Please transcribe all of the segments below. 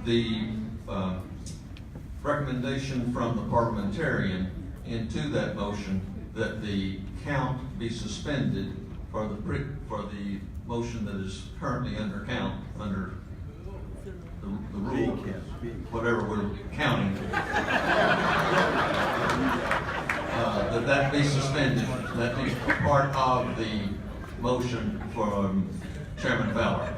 the recommendation from the parliamentarian into that motion that the count be suspended for the motion that is currently under count under the rule, whatever we're counting, that be suspended, that be part of the motion from Chairman Fowler.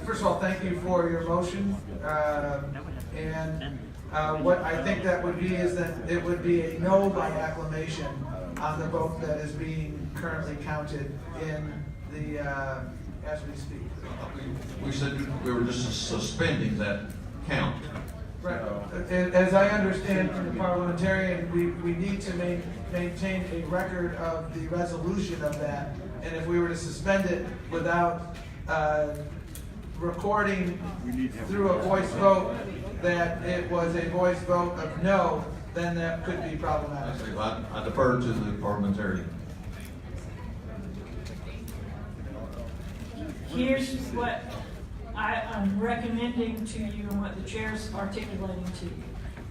First of all, thank you for your motion. What I think that would be is that it would be a no by acclamation on the vote that is being currently counted in the, as we speak. We said we were just suspending that count. Right. As I understand from the parliamentarian, we need to maintain a record of the resolution of that. And if we were to suspend it without recording through a voice vote that it was a voice vote of no, then that could be problematic. I defer to the parliamentarian. Here's what I'm recommending to you and what the chair's articulating to you.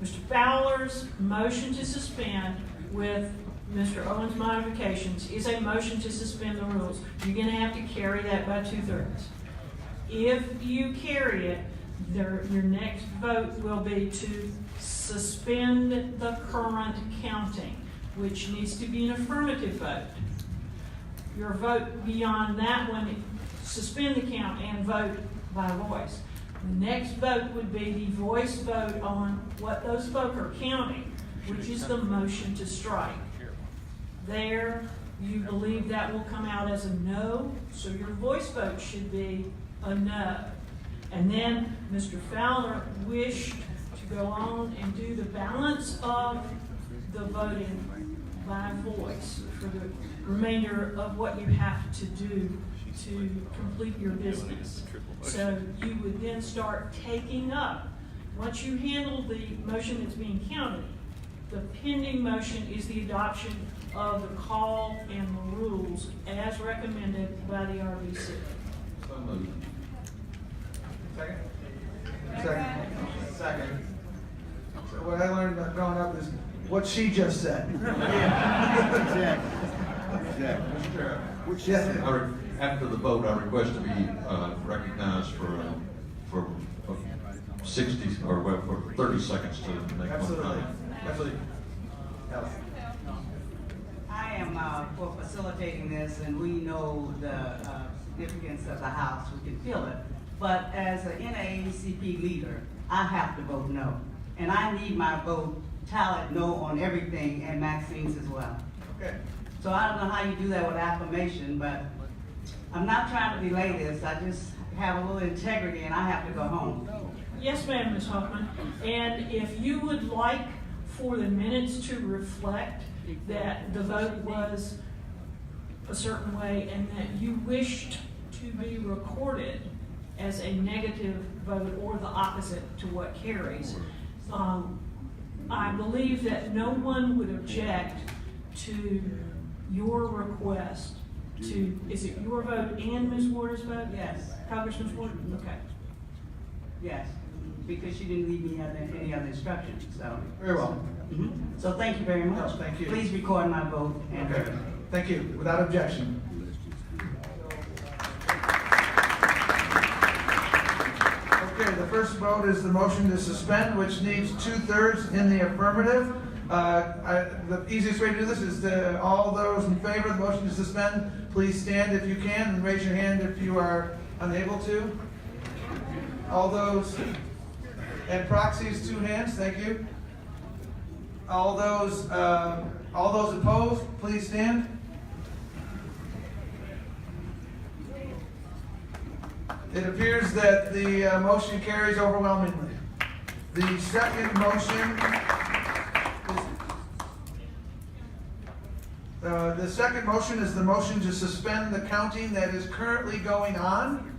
Mr. Fowler's motion to suspend with Mr. Owens' modifications is a motion to suspend the rules. You're going to have to carry that by 2/3. If you carry it, your next vote will be to suspend the current counting, which needs to be an affirmative vote. Your vote beyond that one, suspend the count and vote by voice. The next vote would be the voice vote on what those folk are counting, which is the motion to strike. There, you believe that will come out as a no, so your voice vote should be a no. And then Mr. Fowler wished to go on and do the balance of the voting by voice for the remainder of what you have to do to complete your business. So you would then start taking up, once you handle the motion that's being counted, the pending motion is the adoption of the call and the rules as recommended by the RBC. So moved. Second. So what I learned growing up is what she just said. After the vote, I request to be recognized for 60 or for 30 seconds to make one comment. Absolutely. I am for facilitating this, and we know the significance of the House. We can feel it. But as an NAACP leader, I have to vote no. And I need my vote tallied no on everything, and Maxine's as well. Okay. So I don't know how you do that with acclamation, but I'm not trying to delay this. I just have a little integrity, and I have to go home. Yes, ma'am, Ms. Hoffman. And if you would like for the minutes to reflect that the vote was a certain way and that you wished to be recorded as a negative vote or the opposite to what carries, I believe that no one would object to your request to, is it your vote and Ms. Warder's vote? Yes. Congressman Warder? Okay. Yes, because she didn't leave me any other instructions, so. Very well. So thank you very much. No, thank you. Please record my vote. And Okay. Thank you. Without objection. Okay, the first vote is the motion to suspend, which needs 2/3 in the affirmative. The easiest way to do this is to, all those in favor of the motion to suspend, please stand if you can and raise your hand if you are unable to. All those, and proxies, 2 hands, thank you. All those opposed, please stand. It appears that the motion carries overwhelmingly. The second motion is the motion to suspend the counting that is currently going on.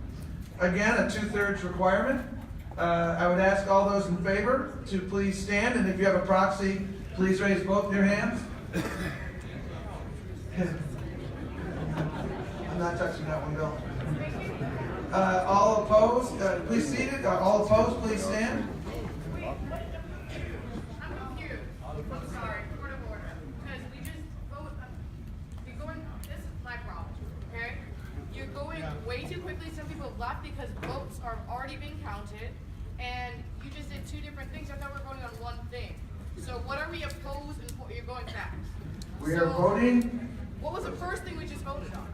Again, a 2/3 requirement. I would ask all those in favor to please stand, and if you have a proxy, please raise both your hands. I'm not touching that one, Bill. All opposed, please seat it. All opposed, please stand. I'm confused. I'm sorry. Point of order. Because we just vote. You're going. This is my problem. Okay. You're going way too quickly. Some people have left because votes are already being counted, and you just did two different things. I thought we were voting on one thing. So what are we opposed and you're going fast? We are voting. What was the first thing we just voted on?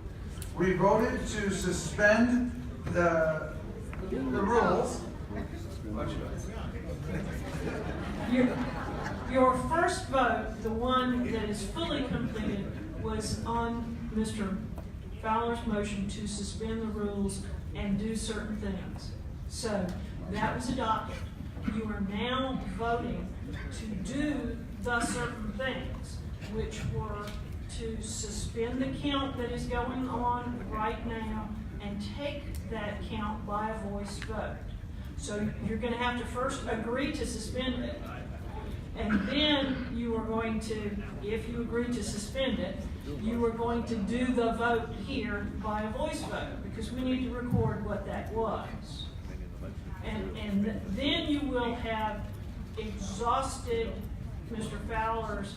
We voted to suspend the rules. Your first vote, the one that is fully completed, was on Mr. Fowler's motion to suspend the rules and do certain things. So that was adopted. You are now voting to do the certain things, which were to suspend the count that is going on right now and take that count by a voice vote. So you're going to have to first agree to suspend it. And then you are going to, if you agree to suspend it, you are going to do the vote here by a voice vote, because we need to record what that was. And then you will have exhausted Mr. Fowler's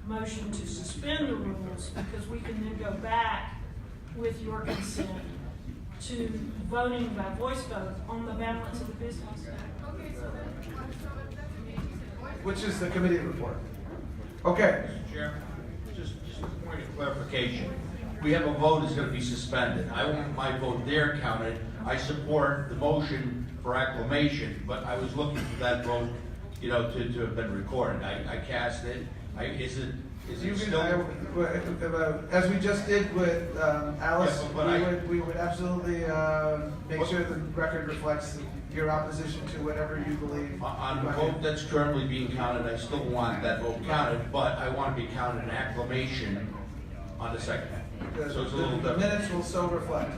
motion to suspend the rules, because we can then go back with your consent to voting by voice vote on the balance of the business. Okay, so then, Which is the committee report. Okay. Mr. Chairman, just a point of clarification. We have a vote that's going to be suspended. I want my vote there counted. I support the motion for acclamation, but I was looking for that vote, to have been recorded. I cast it. Is it still? As we just did with Alice, Yeah, but we would absolutely make sure the record reflects your opposition to whatever you believe. On the vote that's currently being counted, I still want that vote counted, but I want to be counted in acclamation on the second. So it's a little The different. minutes will so reflect.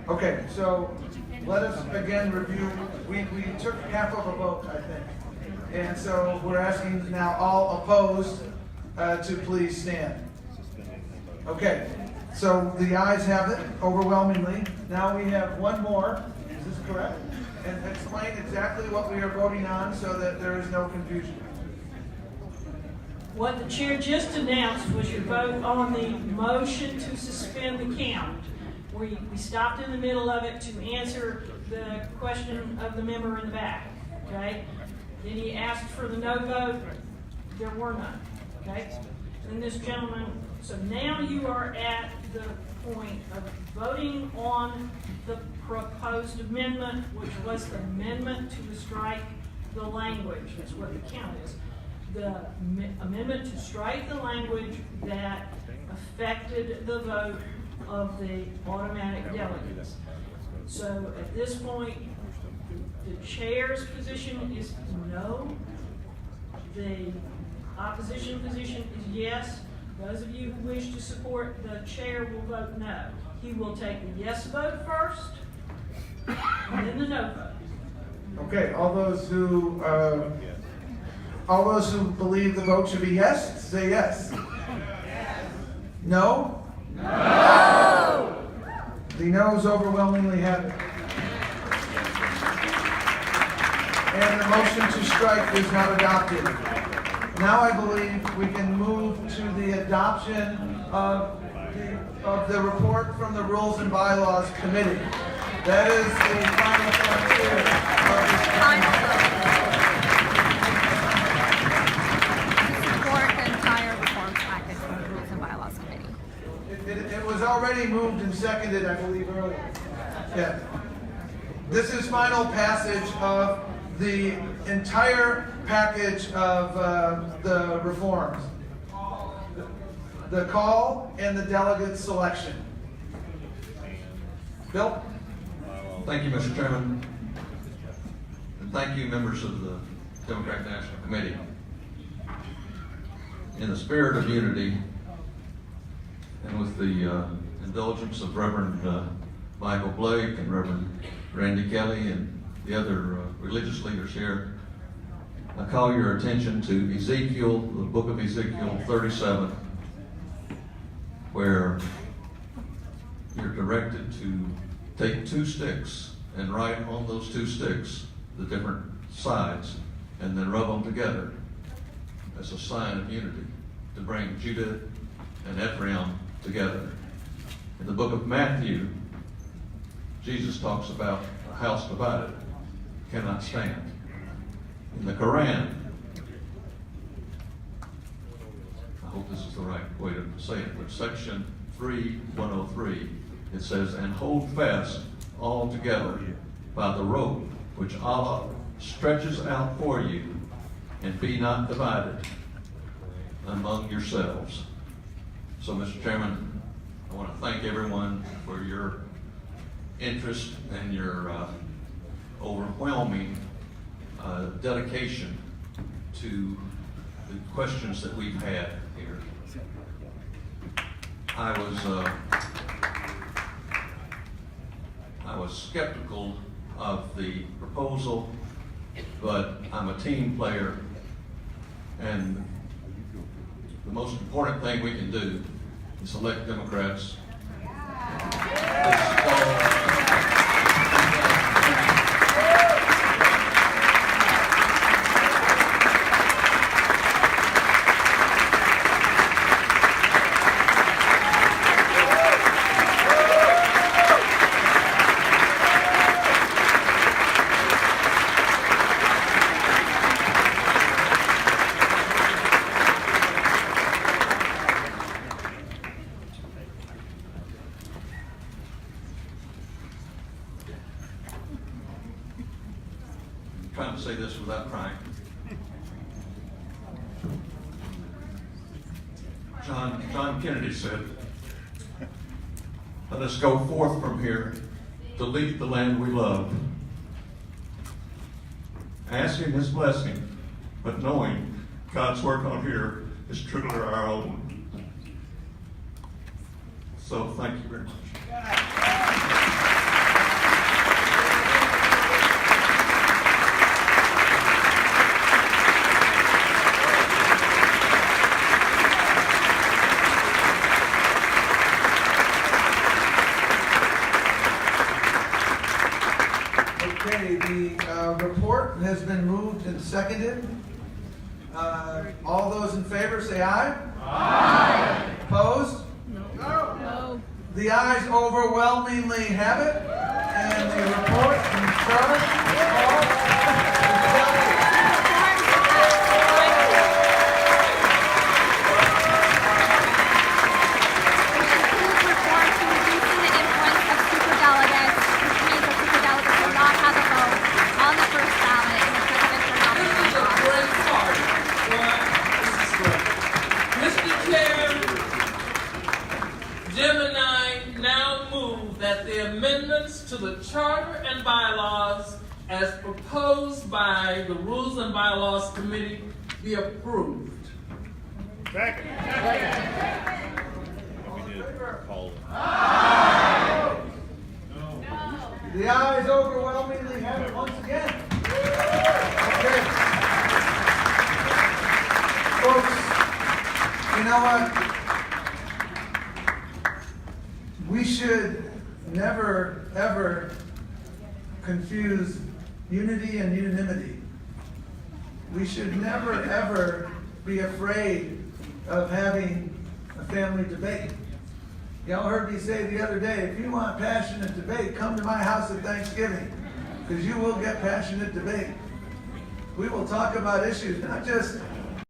Okay, so let us again review. We took half of a vote, I think. And so we're asking now all opposed to please stand. Okay, so the ayes have it overwhelmingly. Now we have one more. Is this correct? And explain exactly what we are voting on so that there is no confusion. What the chair just announced was your vote on the motion to suspend the count. We stopped in the middle of it to answer the question of the member in the back, okay? Then he asked for the no vote. There were none, okay? And this gentleman, so now you are at the point of voting on the proposed amendment, which was the amendment to strike the language. That's what the count is. The amendment to strike the language that affected the vote of the automatic delegates. So at this point, the chair's position is no. The opposition position is yes. Those of you who wish to support, the chair will vote no. He will take the yes vote first, and then the no vote. Okay, all those who believe the vote should be yes, say yes. No? No! The noes overwhelmingly have it. And the motion to strike is not adopted. Now I believe we can move to the adoption of the report from the Rules and Bylaws Committee. That is the final frontier of this Support the entire reforms package from the Rules and Bylaws Committee. It was already moved and seconded, I believe, earlier. Yeah. This is final passage of the entire package of the reforms. The call and the delegate selection. Bill? Thank you, Mr. Chairman. And thank you, members of the Democratic National Committee. In the spirit of unity and with the indulgence of Reverend Michael Blake and Reverend Randy Kelly and the other religious leaders here, I call your attention to Ezekiel, the book of Ezekiel 37, where directed to take 2 sticks and write on those 2 sticks the different sides and then rub them together as a sign of unity to bring Judah and Ephraim together. In the book of Matthew, Jesus talks about a house divided cannot stand. In the Quran, I hope this is the right way to say it, but section 3:103, it says, "And hold fast all together by the rope which Allah stretches out for you, and be not divided among yourselves." So, Mr. Chairman, I want to thank everyone for your interest and your overwhelming dedication to the questions that we've had here. I was skeptical of the proposal, but I'm a team player, and the most important thing we can do is elect Democrats. Trying to say this without crying. John Kennedy said, "Let us go forth from here to lead the land we love, asking His blessing, but knowing God's work on here is truly our own." So thank you very much. Okay, the report has been moved and seconded. All those in favor say aye. Aye. Opposed? No. The ayes overwhelmingly have it, and the report confirms all Reform to reducing the influence of superdelegates, which means that superdelegates will not have a vote on the first ballot in the presidential nomination process. Mr. Chair, Jim and I now move that the amendments to the charter and bylaws as proposed by the Rules and Bylaws Committee be approved. The ayes overwhelmingly have it once again. Okay. Folks, you know what? We should never, ever confuse unity and unanimity. We should never, ever be afraid of having a family debate. Y'all heard me say the other day, if you want passionate debate, come to my house at Thanksgiving, because you will get passionate debate. We will talk about issues, not just